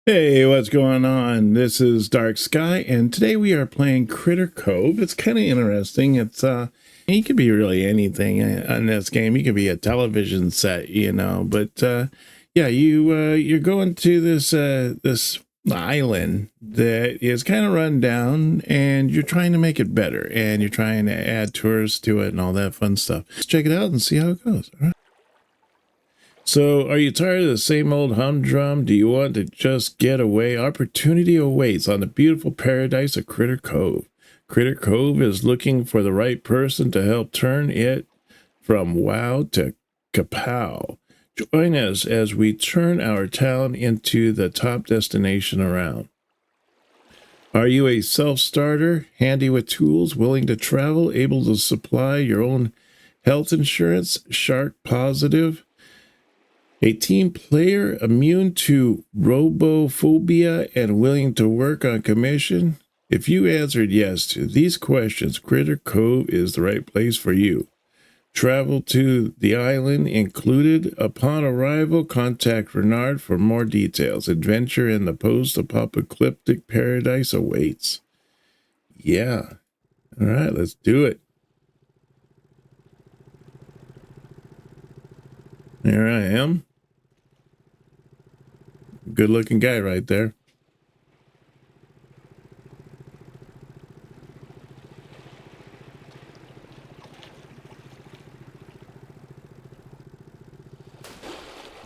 Hey, what's going on? This is Dark Skye, and today we are playing Critter Cove. It's kind of interesting. You could be really anything in this game. You could be a television set, But yeah, you're going to this island that is kind of run down, and you're trying to make it better, and you're trying to add tourists to it and all that fun stuff. Let's check it out and see how it goes. All right. So, are you tired of the same old humdrum? Do you want to just get away? Opportunity awaits on the beautiful paradise of Critter Cove. Critter Cove is looking for the right person to help turn it from wow to kapow. Join us as we turn our town into the top destination around. Are you a self-starter, handy with tools, willing to travel, able to supply your own health insurance, shark positive? A team player immune to robophobia and willing to work on commission? If you answered yes to these questions, Critter Cove is the right place for you. Travel to the island included. Upon arrival, contact Renard for more details. Adventure in the post-apocalyptic paradise awaits. Yeah. All right, let's do it. Here I am. Good looking guy right there.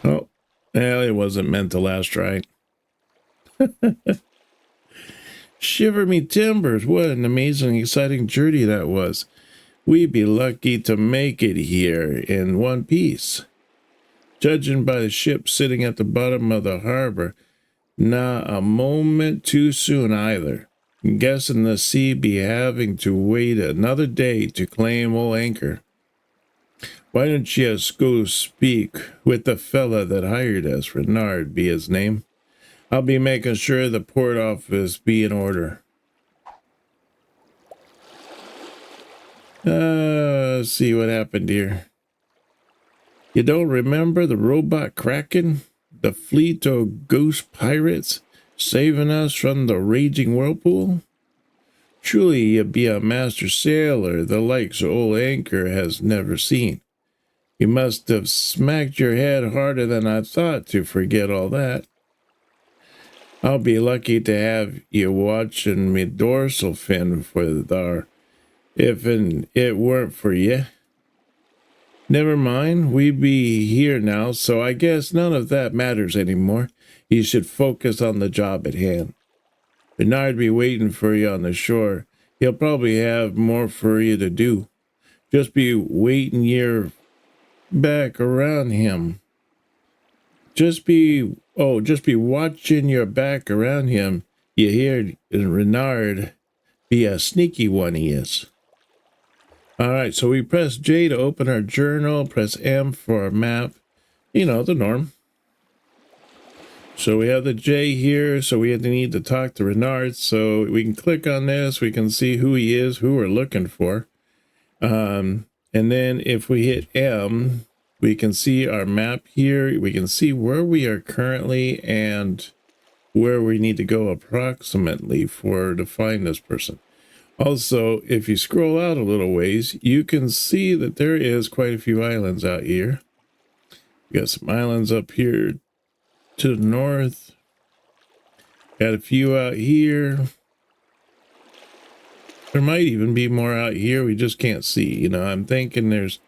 Oh, well, it wasn't meant to last, right? Shiver me timbers, what an amazing, exciting journey that was. We'd be lucky to make it here in one piece. Judging by the ship sitting at the bottom of the harbor, not a moment too soon either. Guessing the sea be having to wait another day to claim old anchor. Why don't you just go speak with the fella that hired us, Renard be his name. I'll be making sure the port office be in order. Let's see what happened here. You don't remember the robot Kraken? The fleet of ghost pirates saving us from the raging whirlpool? Truly you be a master sailor the likes of old Anchor has never seen. You must have smacked your head harder than I thought to forget all that. I'll be lucky to have you watching me dorsal fin for thar, if it weren't for ye. Never mind, we be here now, so I guess none of that matters anymore. You should focus on the job at hand. Renard be waiting for you on the shore. He'll probably have more for you to do. Just be waiting your back around him. Just be watching your back around him. You hear Renard be a sneaky one he is. All right, so we press J to open our journal, press M for our map. You know, the norm. So we have the J here, so we need to talk to Renard. So we can click on this, we can see who he is, who we're looking for. And then if we hit M, we can see our map here. We can see where we are currently and where we need to go approximately to find this person. Also, if you scroll out a little ways, you can see that there is quite a few islands out here. We got some islands up here to the north. Got a few out here. There might even be more out here we just can't see. You know, I'm thinking there's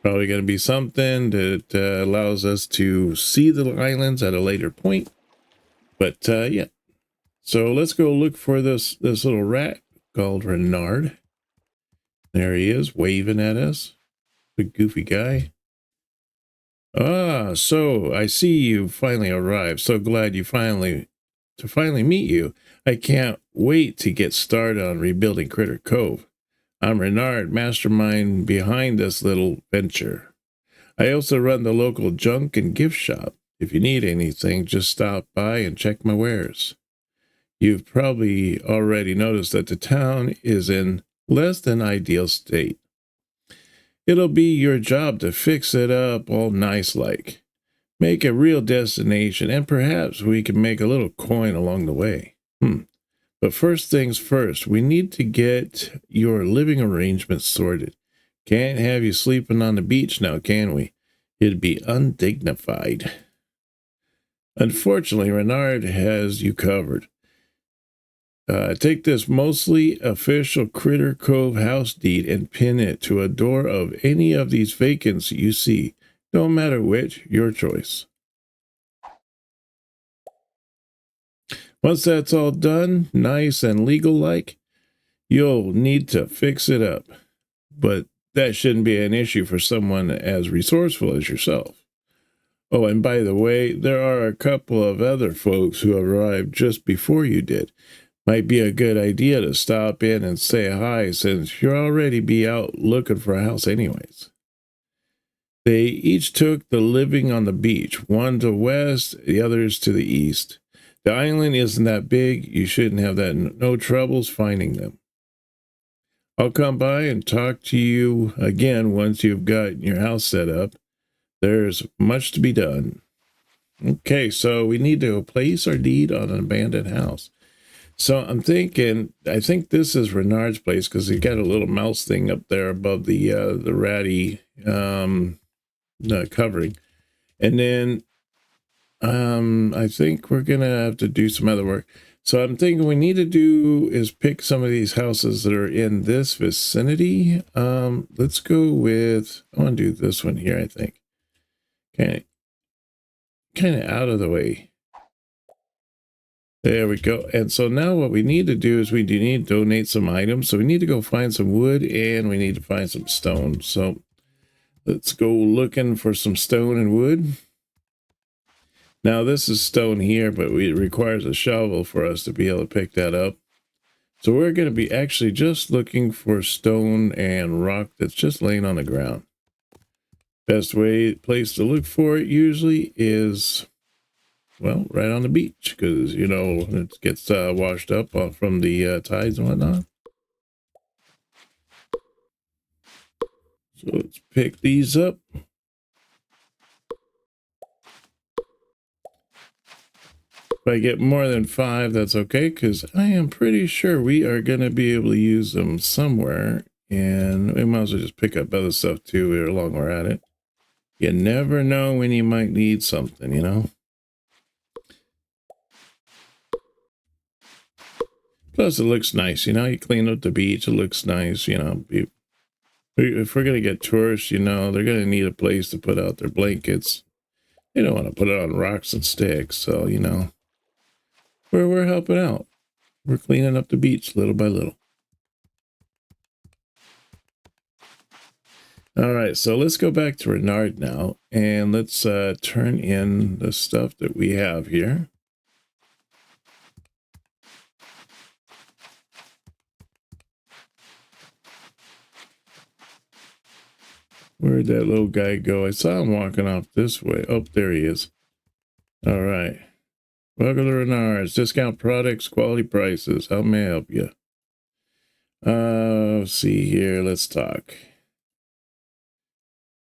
probably going to be something that allows us to see the islands at a later point. But yeah, so let's go look for this little rat called Renard. There he is, waving at us. Big goofy guy. Ah, so I see you finally arrived. So glad to finally meet you. I can't wait to get started on rebuilding Critter Cove. I'm Renard, mastermind behind this little venture. I also run the local junk and gift shop. If you need anything, just stop by and check my wares. You've probably already noticed that the town is in less than ideal state. It'll be your job to fix it up all nice like. make a real destination, and perhaps we can make a little coin along the way. But first things first, we need to get your living arrangements sorted. Can't have you sleeping on the beach now, can we? It'd be undignified. Unfortunately, Renard has you covered. Take this mostly official Critter Cove house deed and pin it to a door of any of these vacants you see. No matter which, your choice. Once that's all done, nice and legal-like, you'll need to fix it up. But that shouldn't be an issue for someone as resourceful as yourself. Oh, and by the way, there are a couple of other folks who arrived just before you did. Might be a good idea to stop in and say hi since you'll already be out looking for a house anyways. They each took the living on the beach, one to west, the others to the east. The island isn't that big. You shouldn't have no troubles finding them. I'll come by and talk to you again once you've got your house set up. There's much to be done. Okay, so we need to place our deed on an abandoned house. So I think this is Renard's place because he got a little mouse thing up there above the ratty covering. And then I think we're going to have to do some other work. So I'm thinking we need to do is pick some of these houses that are in this vicinity. Let's go with, I want to do this one here, I think. Okay. Kind of out of the way. There we go. And so now what we need to do is we do need to donate some items. So we need to go find some wood and we need to find some stone. So let's go looking for some stone and wood. Now this is stone here, but it requires a shovel for us to be able to pick that up. So we're going to be actually just looking for stone and rock that's just laying on the ground. Best place to look for it usually is, well, right on the beach, because, you know, it gets washed up from the tides and whatnot. So let's pick these up. If I get more than 5, that's okay, because I am pretty sure we are going to be able to use them somewhere. And we might as well just pick up other stuff too along we're at it. You never know when you might need something, you know. Plus, it looks nice, you know. You clean up the beach, it looks nice, you know. If we're going to get tourists, you know, they're going to need a place to put out their blankets. They don't want to put it on rocks and sticks, so, you know. We're helping out. We're cleaning up the beach little by little. All right, so let's go back to Renard now, and let's turn in the stuff that we have here. Where'd that little guy go? I saw him walking off this way. Oh, there he is. All right. Welcome to Renard's. Discount products, quality prices. How may I help you? Let's see here. Let's talk.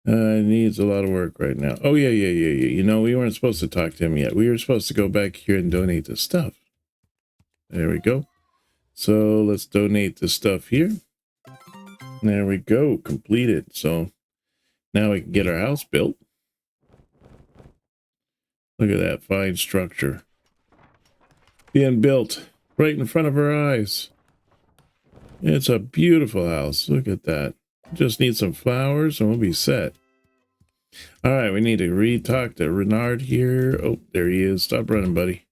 Needs a lot of work right now. Oh, yeah. You know, we weren't supposed to talk to him yet. We were supposed to go back here and donate the stuff. There we go. So let's donate the stuff here. There we go. Completed. So now we can get our house built. Look at that fine structure being built right in front of our eyes. It's a beautiful house. Look at that. Just need some flowers and we'll be set. All right, we need to talk to Renard here. Oh, there he is. Stop running, buddy.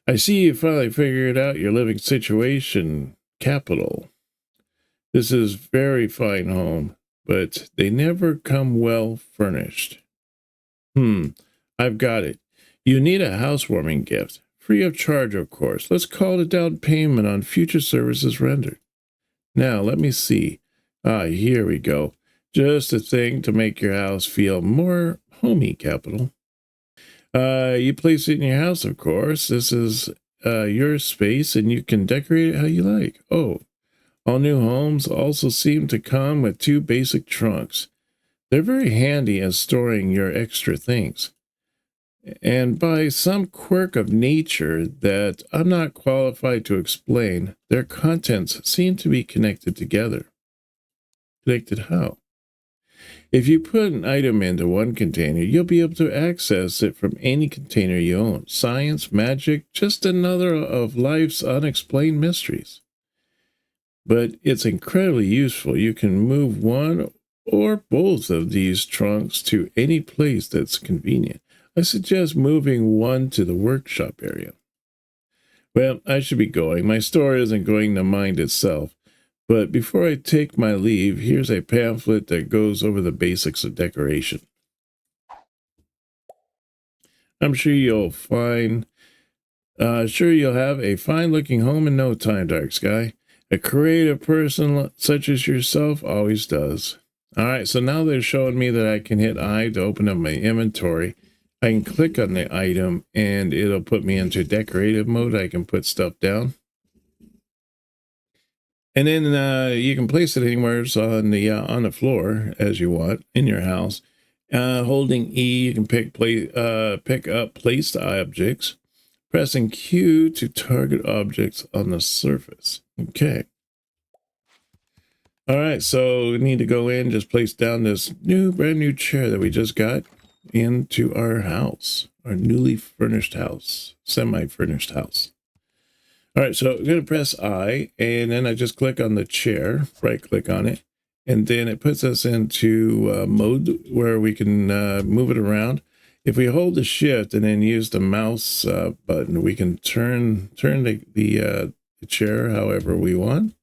I see you finally figured out your living situation. Capital. This is very fine home, but they never come well furnished. I've got it. You need a housewarming gift. Free of charge, of course. Let's call it a down payment on future services rendered. Now, let me see. Here we go. Just a thing to make your house feel more homey, Capital. You place it in your house, of course. This is your space, and you can decorate it how you like. Oh, all new homes also seem to come with 2 basic trunks. They're very handy as storing your extra things. And by some quirk of nature that I'm not qualified to explain, their contents seem to be connected together. Connected how? If you put an item into one container, you'll be able to access it from any container you own. Science, magic, just another of life's unexplained mysteries. But it's incredibly useful. You can move one or both of these trunks to any place that's convenient. I suggest moving one to the workshop area. Well, I should be going. My store isn't going to mind itself. But before I take my leave, here's a pamphlet that goes over the basics of decoration. I'm sure you'll have a fine-looking home in no time, Dark Sky. A creative person such as yourself always does. All right, so now they're showing me that I can hit I to open up my inventory. I can click on the item, and it'll put me into decorative mode. I can put stuff down. And then you can place it anywhere on the floor as you want in your house. Holding E, you can pick up placed objects. Pressing Q to target objects on the surface. Okay. All right, so we need to go in, just place down this brand new chair that we just got into our house, our newly furnished house, semi-furnished house. All right, so I'm going to press I, and then I just click on the chair, right-click on it, and then it puts us into mode where we can move it around. If we hold the shift and then use the mouse button, we can turn the chair however we want.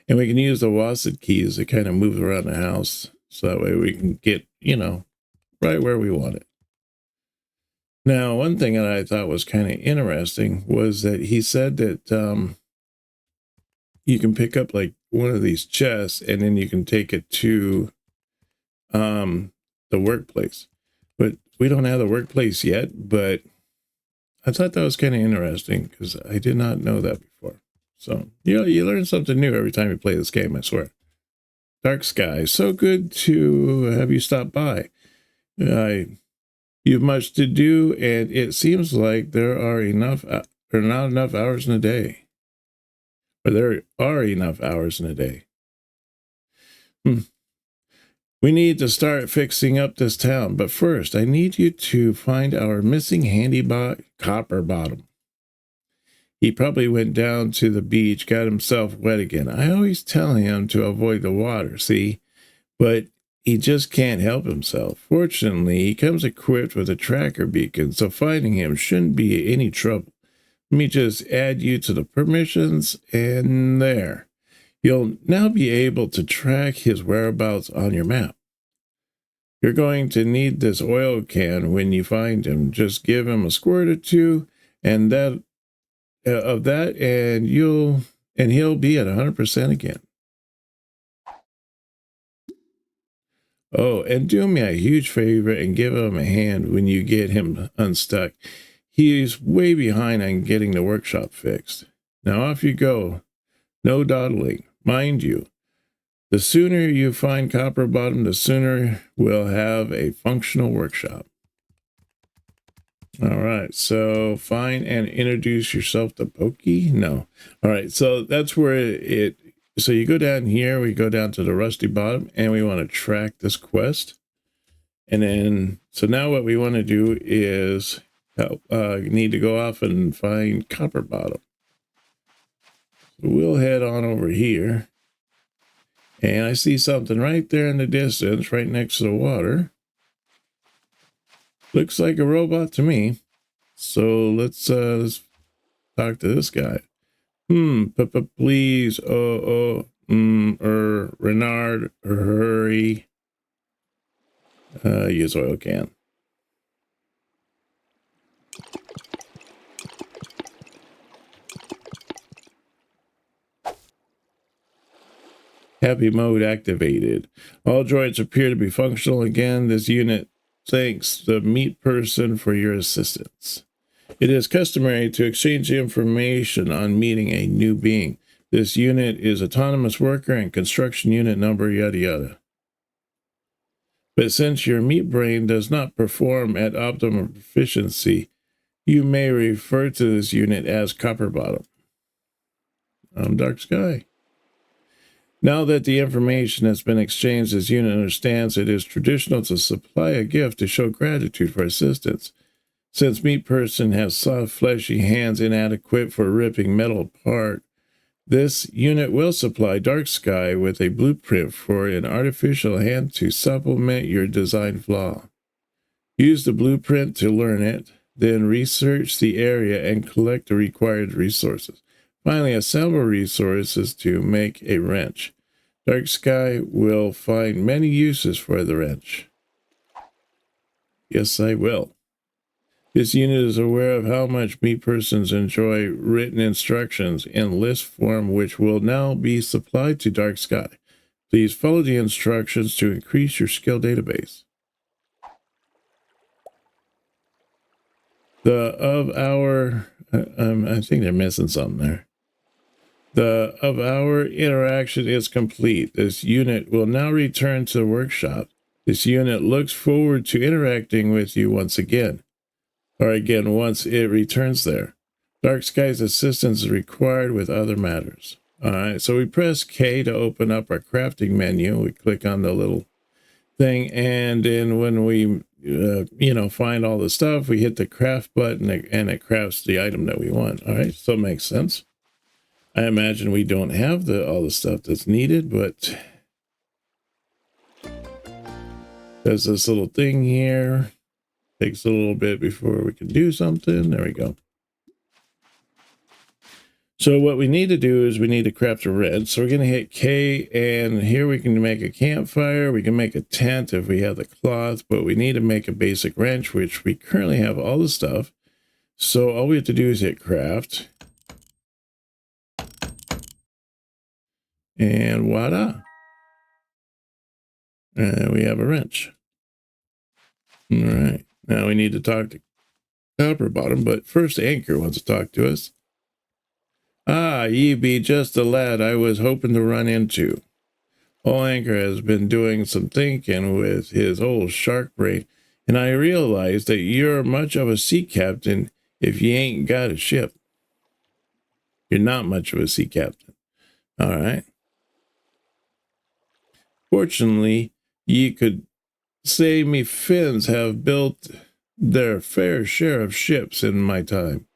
And we can use the WASD keys to kind of move around the house. So that way we can get, right where we want it. Now, one thing that I thought was kind of interesting was that he said that you can pick up like one of these chests and then you can take it to the workplace. But we don't have the workplace yet, but I thought that was kind of interesting because I did not know that before. So, you learn something new every time you play this game, I swear. Dark Sky, so good to have you stop by. You've much to do, and it seems like there are not enough hours in a day. Or there are enough hours in a day. We need to start fixing up this town, but first, I need you to find our missing handybot, Copperbottom. He probably went down to the beach, got himself wet again. I always tell him to avoid the water, see? But he just can't help himself. Fortunately, he comes equipped with a tracker beacon, so finding him shouldn't be any trouble. Let me just add you to the permissions, and there. You'll now be able to track his whereabouts on your map. You're going to need this oil can when you find him. Just give him a squirt or two, and he'll be at 100% again. Oh, and do me a huge favor and give him a hand when you get him unstuck. He's way behind on getting the workshop fixed. Now off you go. No dawdling. Mind you, the sooner you find Copperbottom, the sooner we'll have a functional workshop. All right, so find and introduce yourself to Pokey? No. All right, so that's where so you go down here, we go down to the Rusty Bottom, and we want to track this quest. And then, so now what we want to do is need to go off and find Copperbottom. So we'll head on over here. And I see something right there in the distance, right next to the water. Looks like a robot to me. So let's talk to this guy. Please, Renard, hurry. Use oil can. Happy mode activated. All droids appear to be functional again. This unit thanks the meat person for your assistance. It is customary to exchange information on meeting a new being. This unit is autonomous worker and construction unit number yada yada. But since your meat brain does not perform at optimum efficiency, you may refer to this unit as Copperbottom. I'm Dark Skye. Now that the information has been exchanged, this unit understands it is traditional to supply a gift to show gratitude for assistance. Since Meat Person has soft, fleshy hands inadequate for ripping metal apart, this unit will supply Dark Skye with a blueprint for an artificial hand to supplement your design flaw. Use the blueprint to learn it, then research the area and collect the required resources. Finally, assemble resources to make a wrench. Dark Skye will find many uses for the wrench. Yes, I will. This unit is aware of how much Meat Persons enjoy written instructions in list form, which will now be supplied to Dark Skye. Please follow the instructions to increase your skill database. I think they're missing something there. The of our interaction is complete. This unit will now return to the workshop. This unit looks forward to interacting with you once again. Once it returns there. Dark Skye's assistance is required with other matters. All right, so we press K to open up our crafting menu. We click on the little thing, and then when we, find all the stuff, we hit the craft button, and it crafts the item that we want. All right, so it makes sense. I imagine we don't have all the stuff that's needed, but there's this little thing here. Takes a little bit before we can do something. There we go. So what we need to do is we need to craft a wrench. So we're going to hit K, and here we can make a campfire. We can make a tent if we have the cloth, but we need to make a basic wrench, which we currently have all the stuff. So all we have to do is hit craft. And voila. And we have a wrench. All right. Now we need to talk to Copperbottom, but first Anchor wants to talk to us. Ah, ye be just the lad I was hoping to run into. Old Anchor has been doing some thinking with his old shark brain, and I realize that you're much of a sea captain if you ain't got a ship. You're not much of a sea captain. All right. Fortunately, ye could say me Finns have built their fair share of ships in my time.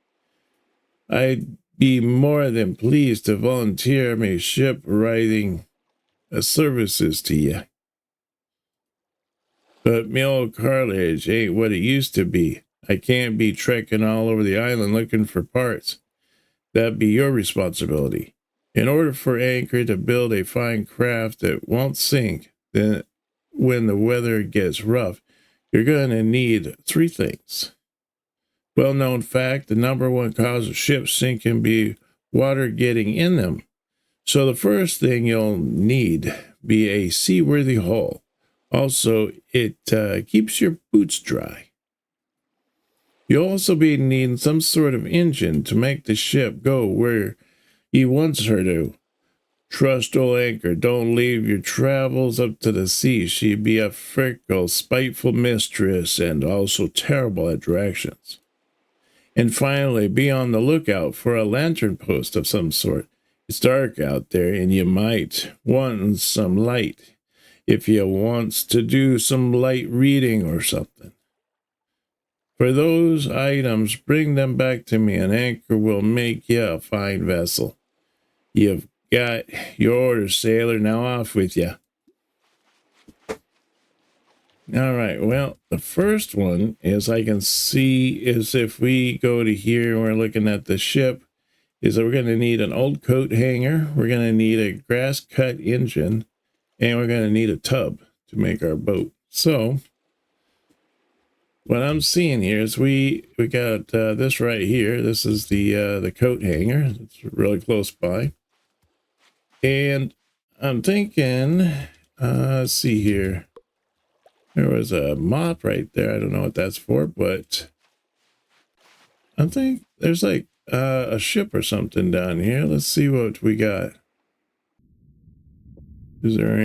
I'd be more than pleased to volunteer me ship riding services to ye. But me old cartilage ain't what it used to be. I can't be trekking all over the island looking for parts. That'd be your responsibility. In order for Anchor to build a fine craft that won't sink, then when the weather gets rough, you're going to need three things. Well-known fact, the number one cause of ships sinking be water getting in them. So the first thing you'll need be a seaworthy hull. Also, it keeps your boots dry. You'll also be needing some sort of engine to make the ship go where you wants her to. Trust old Anchor, don't leave your travels up to the sea. She be a fickle, spiteful mistress and also terrible at directions. And finally, be on the lookout for a lantern post of some sort. It's dark out there and you might want some light if you wants to do some light reading or something. For those items, bring them back to me and Anchor will make you a fine vessel. You've got your orders, sailor. Now off with you. All right. Well, the first one is I can see is if we go to here and we're looking at the ship, is that we're going to need an old coat hanger. We're going to need a grass cut engine, and we're going to need a tub to make our boat. So what I'm seeing here is we got this right here. This is the coat hanger. It's really close by. And I'm thinking, let's see here. There was a mop right there. I don't know what that's for, but I think there's like a ship or something down here. Let's see what we got. Is there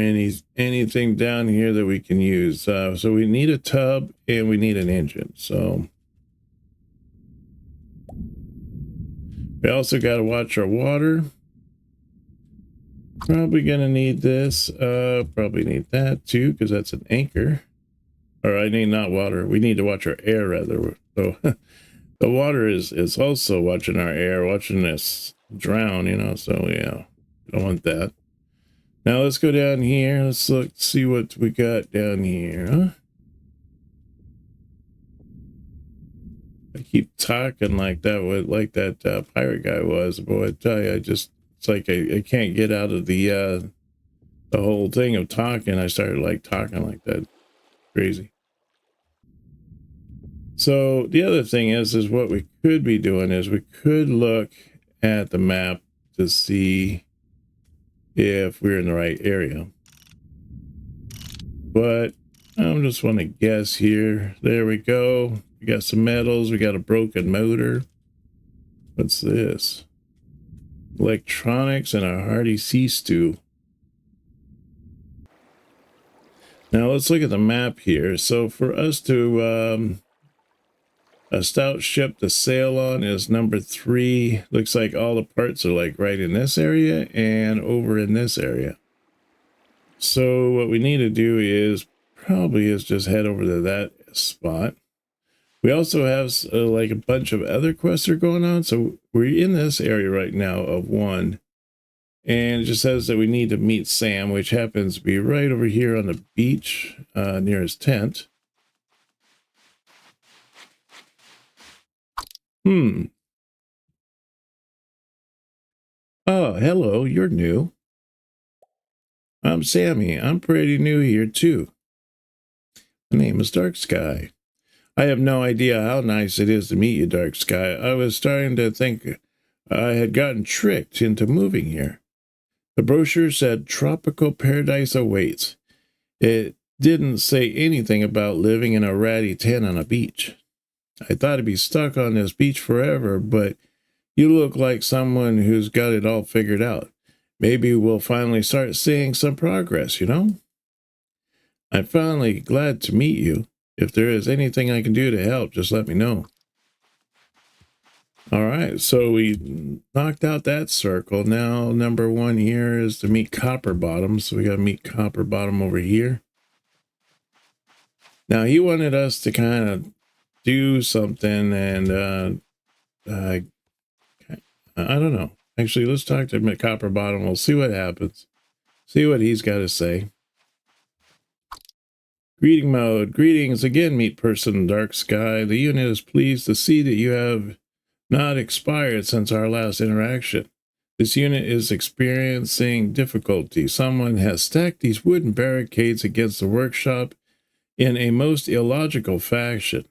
anything down here that we can use? So we need a tub and we need an engine. So we also got to watch our water. Probably gonna need this. Probably need that too, because that's an anchor. Or I need not water. We need to watch our air rather. So the water is also watching our air, watching us drown, you know. So yeah, don't want that. Now let's go down here. Let's look, see what we got down here. Huh? I keep talking like that with that pirate guy was. Boy, I tell you, it's like I can't get out of the whole thing of talking. I started like talking like that. Crazy. So the other thing is what we could be doing is we could look at the map to see if we're in the right area. But I just want to guess here. There we go. We got some metals. We got a broken motor. What's this? Electronics and a hearty sea stew. Now let's look at the map here. So for us to a stout ship to sail on is number 3. Looks like all the parts are like right in this area and over in this area. So what we need to do is just head over to that spot. We also have like a bunch of other quests are going on. So we're in this area right now of 1. And it just says that we need to meet Sam, which happens to be right over here on the beach near his tent. Oh, hello, you're new. I'm Sammy. I'm pretty new here, too. My name is Darksky. I have no idea how nice it is to meet you, Darksky. I was starting to think I had gotten tricked into moving here. The brochure said tropical paradise awaits. It didn't say anything about living in a ratty tent on a beach. I thought I'd be stuck on this beach forever, but you look like someone who's got it all figured out. Maybe we'll finally start seeing some progress, you know? I'm finally glad to meet you. If there is anything I can do to help, just let me know. All right, so we knocked out that circle. Now, number 1 here is to meet Copperbottom. So we got to meet Copperbottom over here. Now, he wanted us to kind of do something, and I don't know. Actually, let's talk to Copperbottom. We'll see what happens. See what he's got to say. Greeting mode. Greetings again, meat person Darksky. The unit is pleased to see that you have not expired since our last interaction. This unit is experiencing difficulty. Someone has stacked these wooden barricades against the workshop in a most illogical fashion.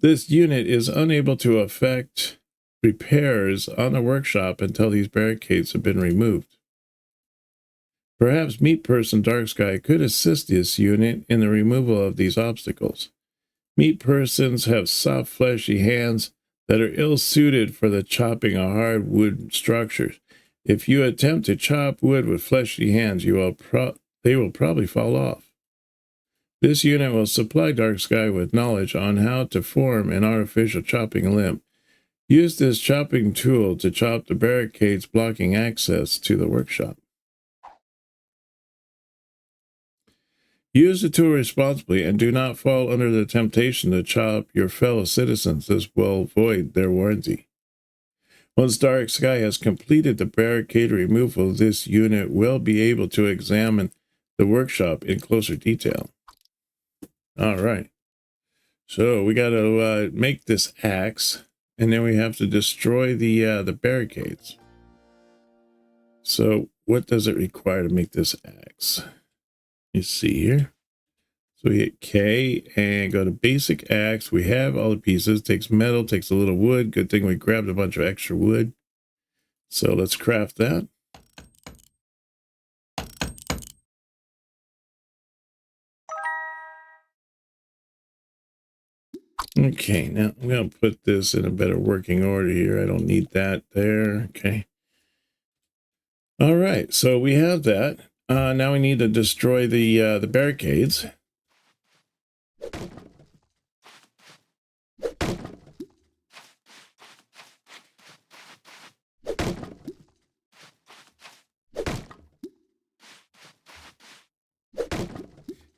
This unit is unable to effect repairs on the workshop until these barricades have been removed. Perhaps Meat Person Darksky could assist this unit in the removal of these obstacles. Meat persons have soft, fleshy hands that are ill-suited for the chopping of hard wood structures. If you attempt to chop wood with fleshy hands, they will probably fall off. This unit will supply Darksky with knowledge on how to form an artificial chopping limb. Use this chopping tool to chop the barricades blocking access to the workshop. Use the tool responsibly and do not fall under the temptation to chop your fellow citizens. This will void their warranty. Once Darksky has completed the barricade removal, this unit will be able to examine the workshop in closer detail. All right. So we got to make this axe, and then we have to destroy the barricades. So what does it require to make this axe? You see here. So we hit K and go to basic axe. We have all the pieces. Takes metal, takes a little wood. Good thing we grabbed a bunch of extra wood. So let's craft that. Okay, now I'm going to put this in a better working order here. I don't need that there. Okay. All right, so we have that. Now we need to destroy the barricades.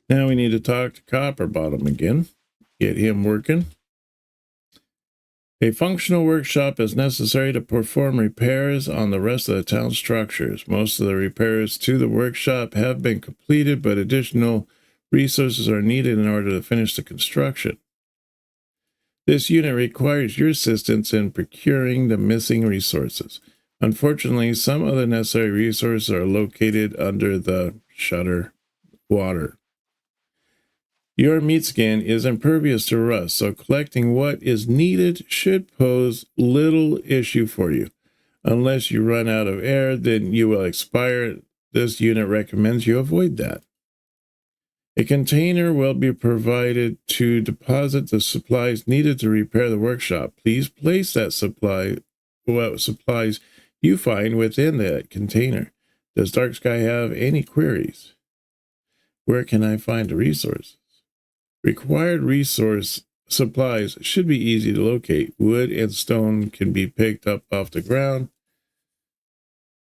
Now we need to talk to Copperbottom again, get him working. A functional workshop is necessary to perform repairs on the rest of the town structures. Most of the repairs to the workshop have been completed, but additional resources are needed in order to finish the construction. This unit requires your assistance in procuring the missing resources. Unfortunately, some of the necessary resources are located under the shutter water. Your meat skin is impervious to rust, so collecting what is needed should pose little issue for you. Unless you run out of air, then you will expire. This unit recommends you avoid that. A container will be provided to deposit the supplies needed to repair the workshop. Please place that supplies you find within that container. Does Dark Skye have any queries? Where can I find the resources? Required resource supplies should be easy to locate. Wood and stone can be picked up off the ground.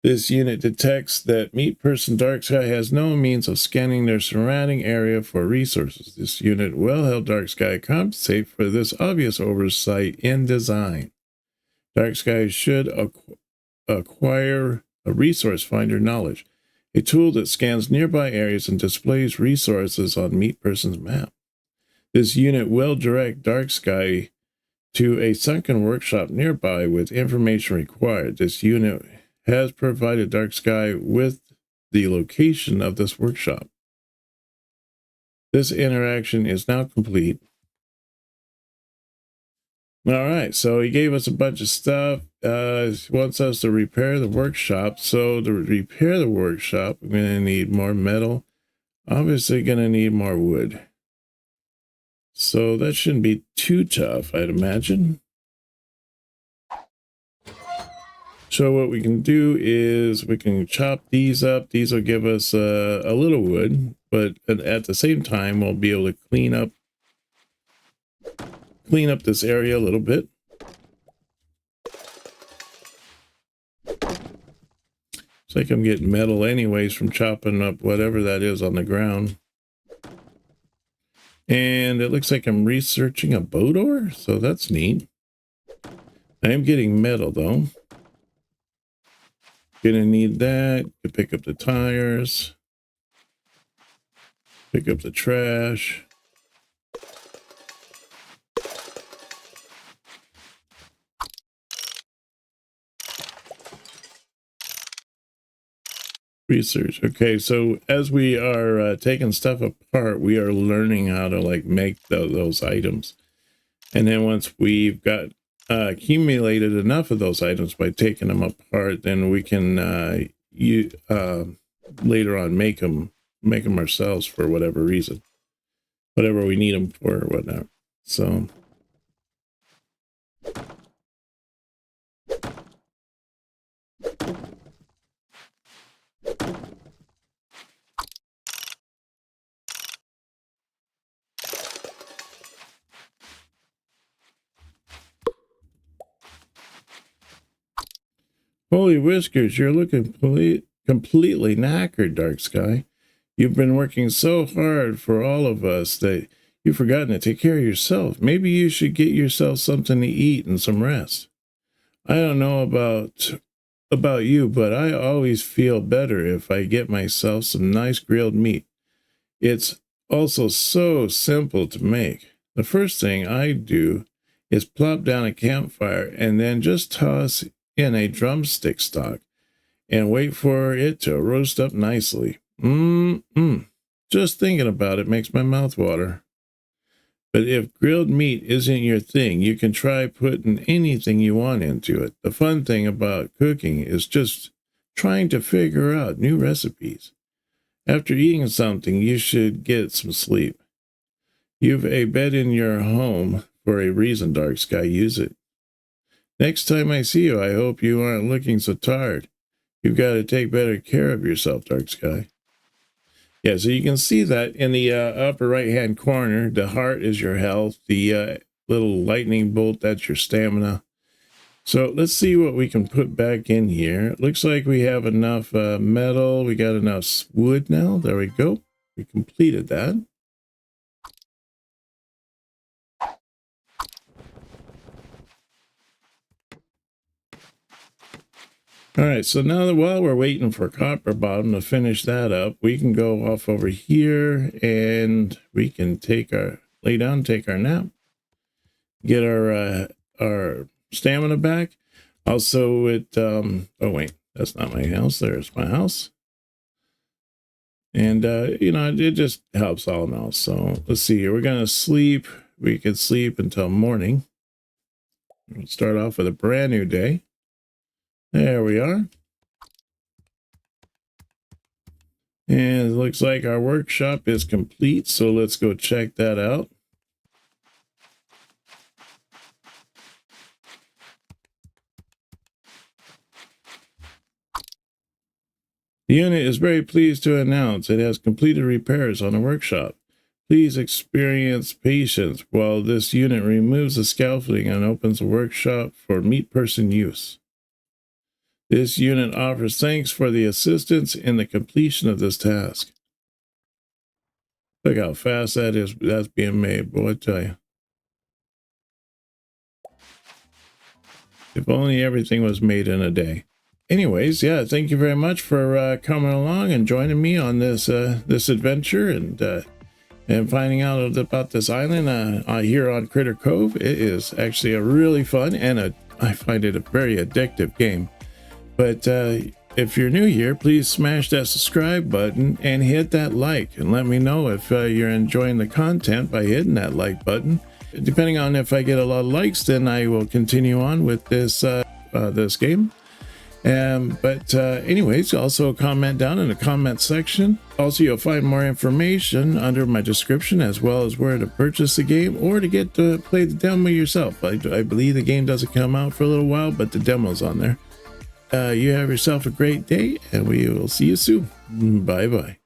This unit detects that Meat Person Dark Skye has no means of scanning their surrounding area for resources. This unit will help Dark Skye compensate for this obvious oversight in design. Dark Skye should acquire a resource finder knowledge, a tool that scans nearby areas and displays resources on Meat Person's map. This unit will direct Dark Skye to a sunken workshop nearby with information required. This unit has provided Dark Skye with the location of this workshop. This interaction is now complete. All right, so he gave us a bunch of stuff. He wants us to repair the workshop. So to repair the workshop, we're going to need more metal. Obviously going to need more wood. So that shouldn't be too tough, I'd imagine. So what we can do is we can chop these up. These will give us a little wood, but at the same time, we'll be able to clean up this area a little bit. It's like I'm getting metal anyways from chopping up whatever that is on the ground. And it looks like I'm researching a boat oar, so that's neat. I am getting metal though. Gonna need that to pick up the tires, pick up the trash. Research. Okay, so as we are taking stuff apart, we are learning how to like make those items. And then once we've got accumulated enough of those items by taking them apart, then we can later on make them ourselves for whatever reason, whatever we need them for or whatnot. So holy whiskers, you're looking completely knackered, Dark Skye. You've been working so hard for all of us that you've forgotten to take care of yourself. Maybe you should get yourself something to eat and some rest. I don't know about you, but I always feel better if I get myself some nice grilled meat. It's also so simple to make. The first thing I do is plop down a campfire and then just toss in a drumstick stock and wait for it to roast up nicely. Just thinking about it makes my mouth water. But if grilled meat isn't your thing, you can try putting anything you want into it. The fun thing about cooking is just trying to figure out new recipes. After eating something, you should get some sleep. You've a bed in your home for a reason, Dark Skye. Use it. Next time I see you, I hope you aren't looking so tired. You've got to take better care of yourself, Dark Sky. Yeah, so you can see that in the upper right-hand corner, the heart is your health. The little lightning bolt, that's your stamina. So let's see what we can put back in here. It looks like we have enough metal. We got enough wood now. There we go. We completed that. All right, so now that while we're waiting for Copperbottom to finish that up, we can go off over here and we can lay down, take our nap, get our stamina back. Also, oh wait, that's not my house. There's my house. And you know, it just helps all in all. So let's see here. We're gonna sleep. We can sleep until morning. We'll start off with a brand new day. There we are. And it looks like our workshop is complete, so let's go check that out. The unit is very pleased to announce it has completed repairs on the workshop. Please experience patience while this unit removes the scaffolding and opens the workshop for meat person use. This unit offers thanks for the assistance in the completion of this task. Look how fast that's being made, boy, I tell you. If only everything was made in a day. Anyways, yeah, thank you very much for coming along and joining me on this this adventure and finding out about this island here on Critter Cove. It is actually a really fun and I find it a very addictive game. But if you're new here, please smash that subscribe button and hit that like and let me know if you're enjoying the content by hitting that like button. Depending on if I get a lot of likes, then I will continue on with this this game. Anyways, also comment down in the comment section. Also, you'll find more information under my description, as well as where to purchase the game or to get to play the demo yourself. I believe the game doesn't come out for a little while, but the demo's on there. You have yourself a great day, and we will see you soon. Bye-bye.